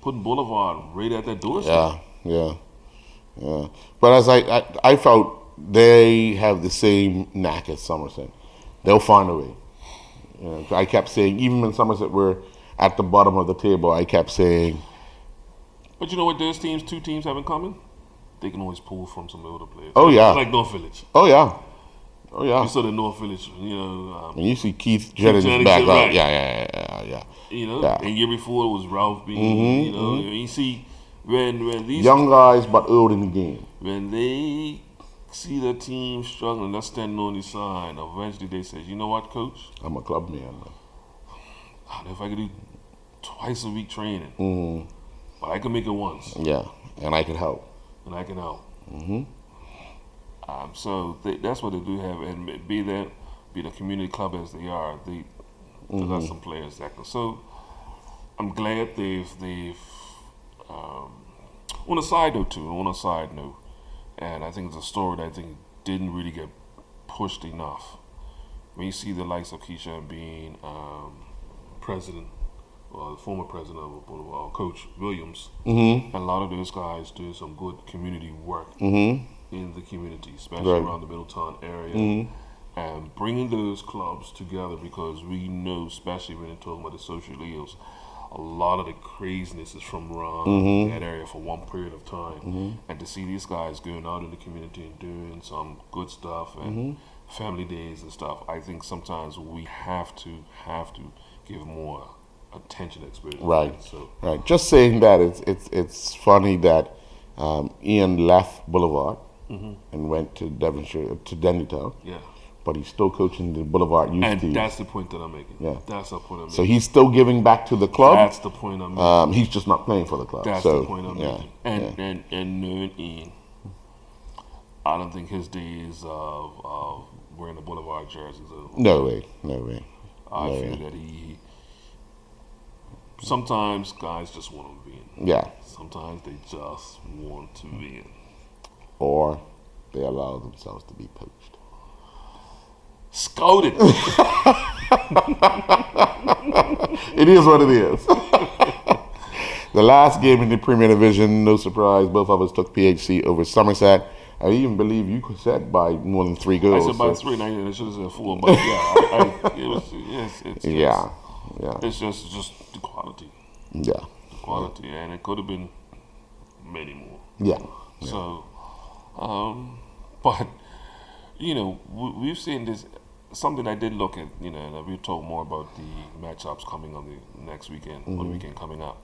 Speaker 3: putting Boulevard right at that doorstep.
Speaker 1: Yeah. But as I felt they have the same knack as Somerset. They'll find a way. You know, I kept saying, even when Somerset were at the bottom of the table, I kept saying.
Speaker 3: But you know what those 2 teams have in common? They can always pull from some older players.
Speaker 1: Oh, yeah.
Speaker 3: Like North Village.
Speaker 1: Oh, yeah.
Speaker 3: You saw the North Village,
Speaker 1: and you see Keith Jennings back up. Yeah.
Speaker 3: You know, and year before it was Ralph Bean. You see when these
Speaker 1: young guys but old in the game.
Speaker 3: When they see the team struggling, they're standing on the side. Eventually they say, you know what, coach?
Speaker 1: I'm a club man.
Speaker 3: I don't know if I could do twice a week training, but I can make it once,
Speaker 1: Yeah, and I can help.
Speaker 3: and I can help. So that's what they do have, and be the community club as they are, they got some players that can. So I'm glad they've on a side note, and I think it's a story that I think didn't really get pushed enough. When you see the likes of Keisha being president, or the former president of Boulevard, Coach Williams, and a lot of those guys do some good community work in the community, especially around the Middletown area, and bringing those clubs together, because we know, especially when you're talking about the social ills, a lot of the craziness is from around that area for one period of time, and to see these guys going out in the community and doing some good stuff and family days and stuff, I think sometimes we have to give more attention to experience.
Speaker 1: Right.
Speaker 3: So
Speaker 1: Right. Just saying that it's funny that Ian left Boulevard and went to Devonshire to Dennytown,
Speaker 3: yeah.
Speaker 1: but he's still coaching the Boulevard youth
Speaker 3: And
Speaker 1: team.
Speaker 3: that's the point that I'm making.
Speaker 1: Yeah.
Speaker 3: That's the point I'm making.
Speaker 1: So he's still giving back to the club.
Speaker 3: That's the point I'm making.
Speaker 1: He's just not playing for the club.
Speaker 3: That's
Speaker 1: so,
Speaker 3: the point I'm making. And knowing Ian, I don't think his days of wearing the Boulevard jerseys are over.
Speaker 1: No way.
Speaker 3: I feel that he sometimes guys just want to be in.
Speaker 1: Yeah.
Speaker 3: Sometimes they just want to be in.
Speaker 1: Or they allow themselves to be poached.
Speaker 3: Scolded.
Speaker 1: It is what it is. The last game in the Premier Division, no surprise, both of us took PHC over Somerset. I even believe you said by more than 3
Speaker 3: I
Speaker 1: goals.
Speaker 3: said by 3, and I should have said 4, but yeah, it's just the quality.
Speaker 1: Yeah.
Speaker 3: Quality, and it could have been many more.
Speaker 1: Yeah.
Speaker 3: So, but we've seen this. Something I did look at, and we'll talk more about the matchups coming on the next weekend, or the weekend coming up.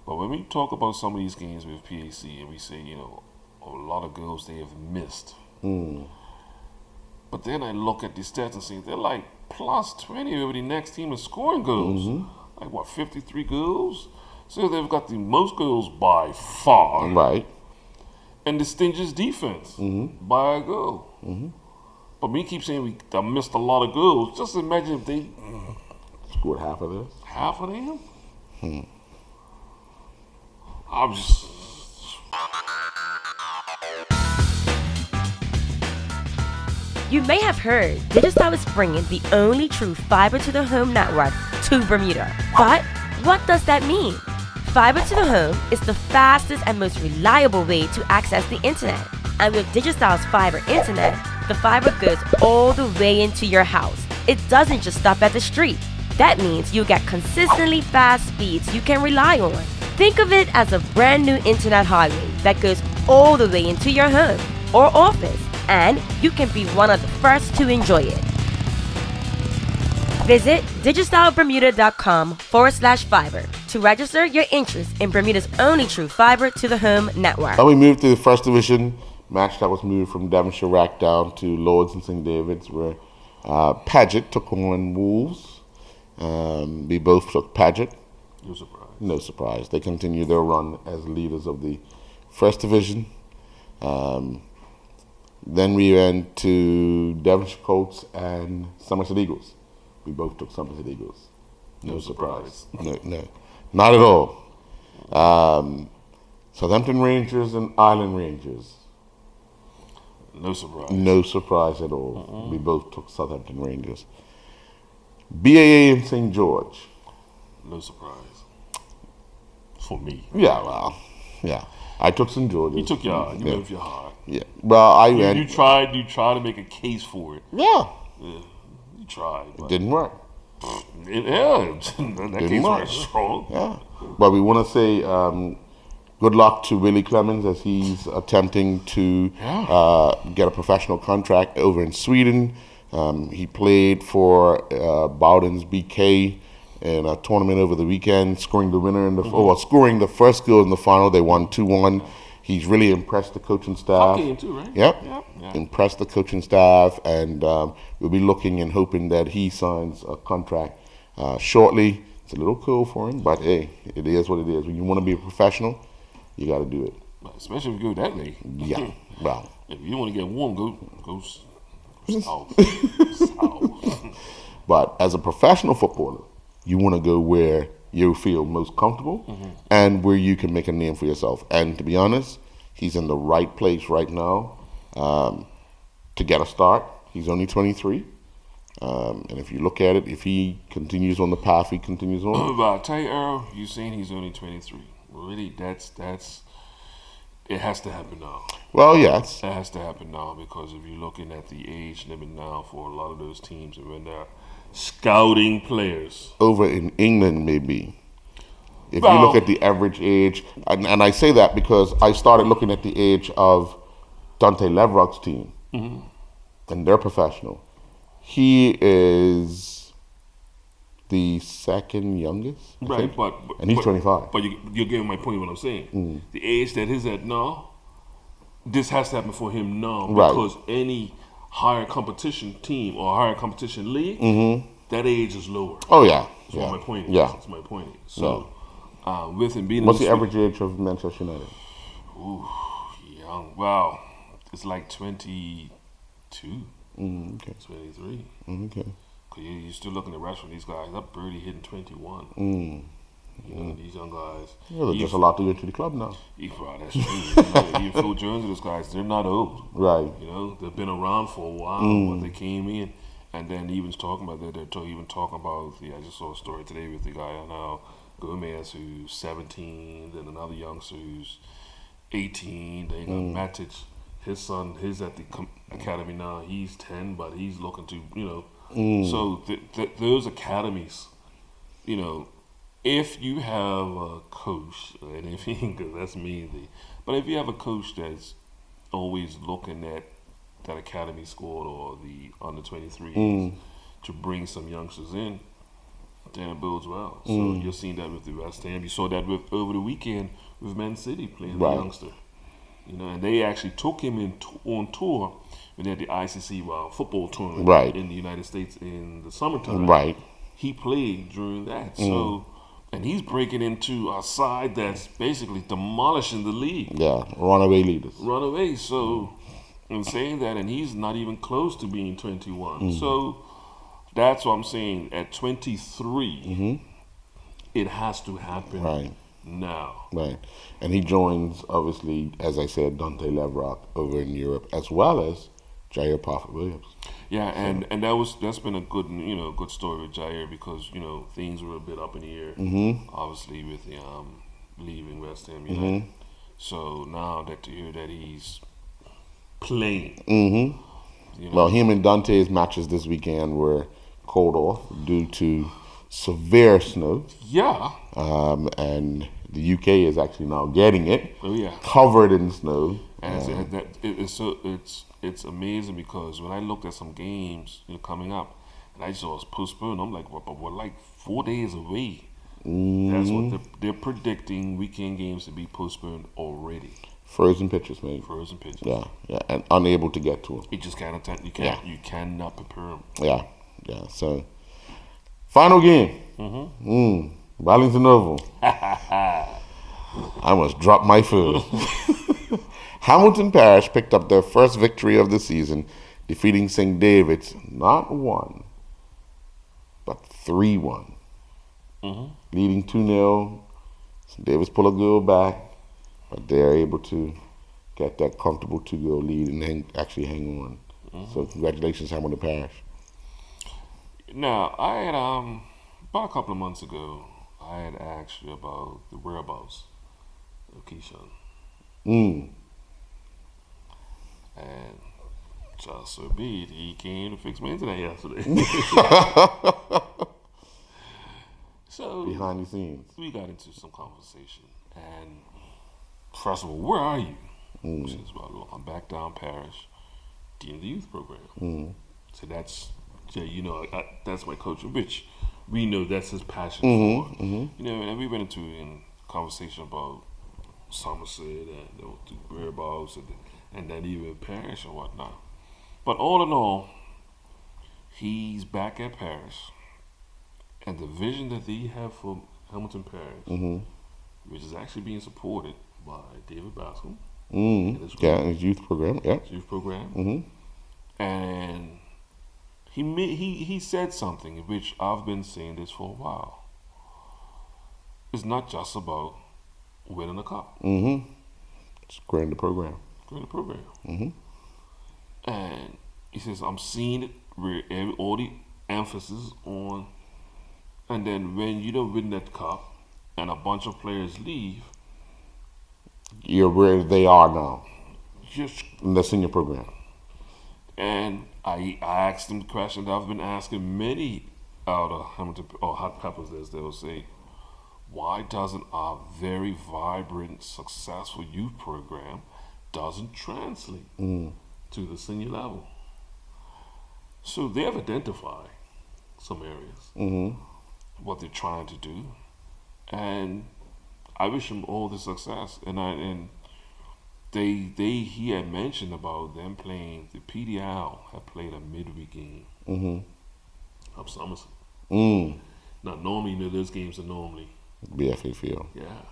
Speaker 3: But when we talk about some of these games with PAC, and we say, a lot of goals they have missed. But then I look at the stats and see they're like plus 20 over the next team in scoring goals. Like what, 53 goals? So they've got the most goals by far.
Speaker 1: Right.
Speaker 3: And the stingiest defense by a goal. But we keep saying we missed a lot of goals. Just imagine if they
Speaker 1: Scored half of this.
Speaker 3: half of them. I'm just.
Speaker 2: You may have heard Digicel is bringing the only true fiber to the home network to Bermuda. But what does that mean? Fiber to the home is the fastest and most reliable way to access the internet. And with Digicel's fiber internet, the fiber goes all the way into your house. It doesn't just stop at the street. That means you get consistently fast speeds you can rely on. Think of it as a brand new internet highway that goes all the way into your home or office, and you can be one of the first to enjoy it. Visit digicelbermuda.com/fiber to register your interest in Bermuda's only true fiber to the home network.
Speaker 1: Now we moved to the first division match that was moved from Devonshire Rack down to Lords and St. David's, where Paget took on Wolves. We both took Paget.
Speaker 3: No surprise.
Speaker 1: No surprise. They continue their run as leaders of the first division. Then we went to Devonshire Colts and Somerset Eagles. We both took Somerset Eagles. No surprise. No, not at all. Southampton Rangers and Island Rangers.
Speaker 3: No surprise.
Speaker 1: No surprise at all. We both took Southampton Rangers. BAA and St. George.
Speaker 3: No surprise. For me.
Speaker 1: Yeah, well, yeah. I took St. George's.
Speaker 3: You took your heart. You went with your heart.
Speaker 1: Yeah. Well,
Speaker 3: You tried to make a case for it.
Speaker 1: Yeah.
Speaker 3: You tried.
Speaker 1: It
Speaker 3: But
Speaker 1: didn't work.
Speaker 3: that case
Speaker 1: work.
Speaker 3: was strong.
Speaker 1: Yeah. But we want to say good luck to Willie Clemens as he's attempting to get a professional contract over in Sweden. He played for Bowden's BK in a tournament over the weekend, scoring the winner in the scoring the first goal in the final. They won 2-1. He's really impressed the coaching staff.
Speaker 3: Top game too, right?
Speaker 1: Yep.
Speaker 3: Yeah.
Speaker 1: Impressed the coaching staff, and we'll be looking and hoping that he signs a contract shortly. It's a little cool for him, but hey, it is what it is. When you want to be a professional, you got to do it.
Speaker 3: Especially if you go that late.
Speaker 1: Yeah, well.
Speaker 3: If you want to get warm, go south. South.
Speaker 1: But as a professional footballer, you want to go where you feel most comfortable and where you can make a name for yourself. And to be honest, he's in the right place right now to get a start. He's only 23. And if you look at it, if he continues on the path he continues on.
Speaker 3: But I'll tell you, Earl, you're saying he's only 23. Really, that's it has to happen now.
Speaker 1: Well, yes.
Speaker 3: It has to happen now because if you're looking at the age limit now for a lot of those teams, and when they're scouting players.
Speaker 1: Over in England, maybe. If you look at the average age, and I say that because I started looking at the age of Dante Levrock's team, and they're professional. He is the second youngest, I think. And he's 25.
Speaker 3: But you're getting my point. What I'm saying, the age that he's at now, this has to happen for him now because any higher competition team or higher competition league, that age is lower.
Speaker 1: Oh yeah,
Speaker 3: that's what my point is.
Speaker 1: Yeah,
Speaker 3: that's my point. So, with him being,
Speaker 1: what's the average age of Manchester United?
Speaker 3: Ooh, young. Wow, it's like 22.
Speaker 1: Okay.
Speaker 3: 23.
Speaker 1: Okay.
Speaker 3: Cause you're still looking at Rashford. These guys, they're barely hitting 21. You know, these young guys.
Speaker 1: Yeah, there's just a lot to get to the club now.
Speaker 3: That's true. Even Phil Jones and those guys, they're not old.
Speaker 1: Right.
Speaker 3: You know, they've been around for a while, but they came in. And then even talking about that, even talking about, I just saw a story today with the guy now, Gomez, who's 17, then another youngster who's 18. They got Matic, his son, he's at the academy now. He's 10, but he's looking to, So those academies, if you have a coach, and if because that's me, but if you have a coach that's always looking at that academy squad or the under 23s to bring some youngsters in, then it builds well. So you're seeing that with the West Ham. You saw that over the weekend with Man City playing the youngster. And they actually took him on tour when they had the ICC football tournament in the United States in the summertime.
Speaker 1: Right.
Speaker 3: He played during that. So, and he's breaking into a side that's basically demolishing the league.
Speaker 1: Yeah, runaway leaders.
Speaker 3: Runaway. So, in saying that, and he's not even close to being 21. So, that's what I'm saying. At 23, it has to happen now. Right.
Speaker 1: And he joins, obviously, as I said, Dante Levrock over in Europe, as well as Jair Prophet-Williams.
Speaker 3: Yeah, and that's been a good good story with Jair because things were a bit up in the air, obviously with the leaving West Ham United. So now that to hear that he's playing,
Speaker 1: well, him and Dante's matches this weekend were called off due to severe snow.
Speaker 3: Yeah.
Speaker 1: And the UK is actually now getting it.
Speaker 3: Oh yeah.
Speaker 1: Covered in snow.
Speaker 3: And it's amazing because when I looked at some games coming up, and I saw it's postponed, I'm like, but we're like 4 days away. That's what they're predicting weekend games to be postponed already.
Speaker 1: Frozen pitches, man.
Speaker 3: Frozen pitches.
Speaker 1: Yeah, and unable to get to them.
Speaker 3: You just can't. You cannot prepare them.
Speaker 1: Yeah. So, final game. Wellington Oval. I almost dropped my food. Hamilton Parish picked up their first victory of the season, defeating St. David's not 1, but 3-1. Leading 2-0. St. David's pull a goal back, but they're able to get that comfortable 2-goal lead and actually hang on. So congratulations, Hamilton Parish.
Speaker 3: Now, I had about a couple of months ago, I had asked you about the whereabouts of Keyshawn. And just so be it, he came to fix my internet yesterday. So
Speaker 1: behind the scenes,
Speaker 3: we got into some conversation. And first of all, where are you? She says, well, look, I'm back down parish, dean of the youth program. So that's, that's my coach, which we know that's his passion for. And we went into conversation about Somerset and the whereabouts and then even parish and whatnot. But all in all, he's back at parish, And the vision that they have for Hamilton Parish, which is actually being supported by David Bascom.
Speaker 1: His youth program. Yeah.
Speaker 3: His youth program. And he said something which I've been saying this for a while. It's not just about winning a cup.
Speaker 1: It's growing the program.
Speaker 3: And he says, I'm seeing it where all the emphasis on, and then when you don't win that cup and a bunch of players leave,
Speaker 1: You're where they are now
Speaker 3: just
Speaker 1: in the senior program.
Speaker 3: and I asked him the question that I've been asking many out of Hamilton or Hot Peppers, as they'll say. Why doesn't our very vibrant, successful youth program doesn't translate to the senior level? So they have identified some areas, what they're trying to do, and I wish them all the success. And he had mentioned about them playing, the PDL had played a midweek game up Somerset. Now normally, those games are normally
Speaker 1: BFA field.
Speaker 3: yeah,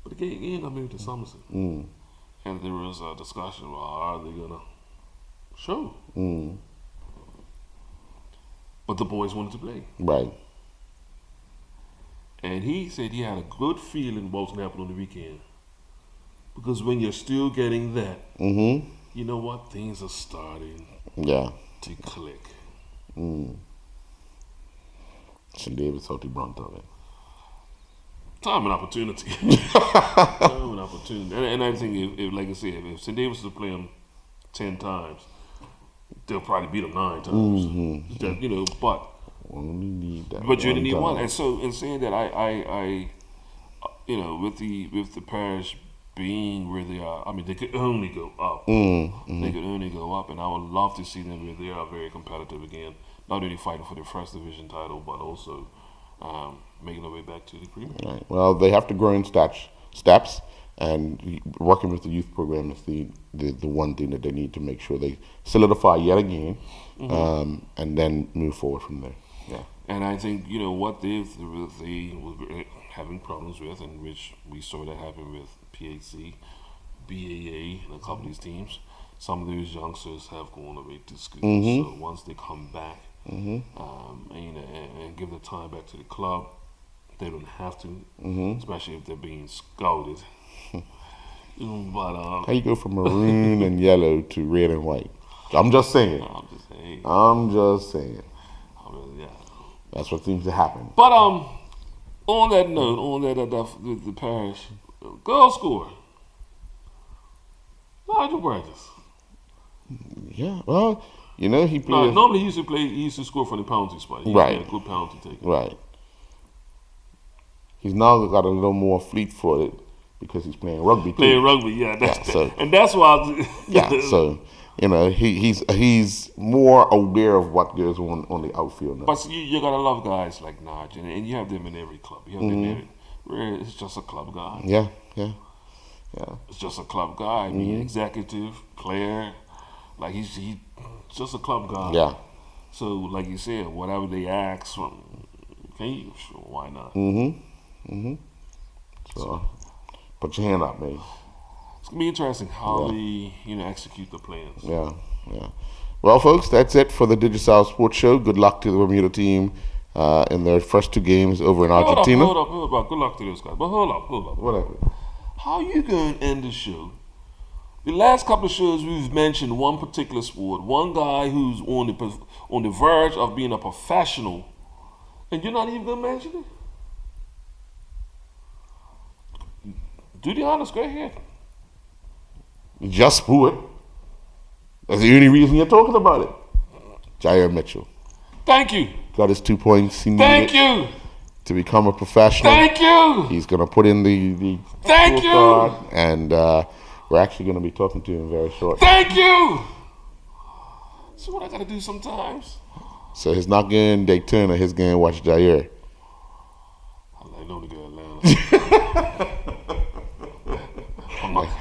Speaker 3: but the game got moved to Somerset, and there was a discussion about are they gonna show, but the boys wanted to play,
Speaker 1: Right.
Speaker 3: and he said he had a good feeling what was gonna happen on the weekend, because when you're still getting that, you know what, things are starting
Speaker 1: Yeah.
Speaker 3: to click.
Speaker 1: St. David's healthy brunt of it.
Speaker 3: Time and opportunity. Time and opportunity. And I think, if like I said, if St. Davis was to play them 10 times, they'll probably beat them 9 times. That, but
Speaker 1: Only need that.
Speaker 3: you only need
Speaker 1: time.
Speaker 3: one. And so, in saying that, I with the parish being where they are, I mean, they could only go up. They could only go up, and I would love to see them where they are very competitive again. Not only fighting for their first division title, but also making their way back to the Premier.
Speaker 1: Right. Well, they have to grow in steps, and working with the youth program is the one thing that they need to make sure they solidify yet again, and then move forward from there. Yeah.
Speaker 3: And I think what they were having problems with, and which we saw that happen with PHC, BAA, and a couple of these teams. Some of those youngsters have gone away to school, so once they come back, and give the time back to the club, they don't have to, especially if they're being scouted. But
Speaker 1: How you go from maroon and yellow to red and white? I'm just saying.
Speaker 3: I'm just saying. Yeah.
Speaker 1: That's what seems to happen.
Speaker 3: But on that note, the parish goal scorer, Nigel Burgess.
Speaker 1: Yeah. Well, he played.
Speaker 3: Normally he used to score from the penalty spot. He
Speaker 1: Right.
Speaker 3: had a good penalty taker.
Speaker 1: Right. He's now got a little more fleet-footed because he's playing rugby.
Speaker 3: Playing rugby, yeah.
Speaker 1: So-
Speaker 3: that's why.
Speaker 1: So he's more aware of what goes on the outfield now.
Speaker 3: But you gotta love guys like Nigel, and you have them in every club. You have them in every, where it's just a club guy.
Speaker 1: Yeah.
Speaker 3: It's just a club guy. I mean, executive, player, like he's just a club guy.
Speaker 1: Yeah.
Speaker 3: So, like you said, whatever they ask from, can you? Sure, why not?
Speaker 1: So put your hand up, man.
Speaker 3: It's gonna be interesting how they, execute the plans.
Speaker 1: Yeah. Well, folks, that's it for the Digicel Sports Show. Good luck to the Bermuda team in their first 2 games over in Argentina.
Speaker 3: Hold up. Good luck to those guys. But hold up.
Speaker 1: Whatever.
Speaker 3: How you gonna end the show? The last couple of shows we've mentioned one particular sport, one guy who's on the verge of being a professional, and you're not even gonna mention it. Do the honors, go ahead.
Speaker 1: Just sport. That's the only reason you're talking about it. Jair Mitchell
Speaker 3: Thank you.
Speaker 1: got his 2 points he
Speaker 3: Thank
Speaker 1: needed
Speaker 3: you.
Speaker 1: to become a professional.
Speaker 3: Thank you.
Speaker 1: He's going to put in the
Speaker 3: Thank you.
Speaker 1: scorecard, and we're actually going to be talking to him very shortly.
Speaker 3: Thank you. See what I gotta do sometimes?
Speaker 1: So he's not going Daytona, he's going to watch Jair.
Speaker 3: I know to go Atlanta.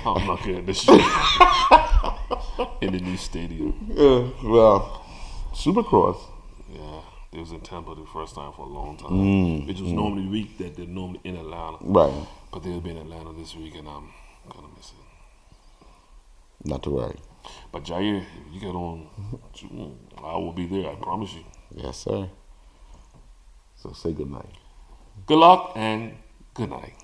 Speaker 3: I'm not getting this shit in the new stadium.
Speaker 1: Well, Supercross.
Speaker 3: Yeah, They was in Tampa the first time for a long time. Which was normally the week that they're normally in Atlanta.
Speaker 1: Right.
Speaker 3: But they'll be in Atlanta this week, and I'm gonna miss it.
Speaker 1: Not to worry.
Speaker 3: But Jair, if you get on, I will be there. I promise you.
Speaker 1: Yes, sir. So say good night.
Speaker 3: Good luck and good night.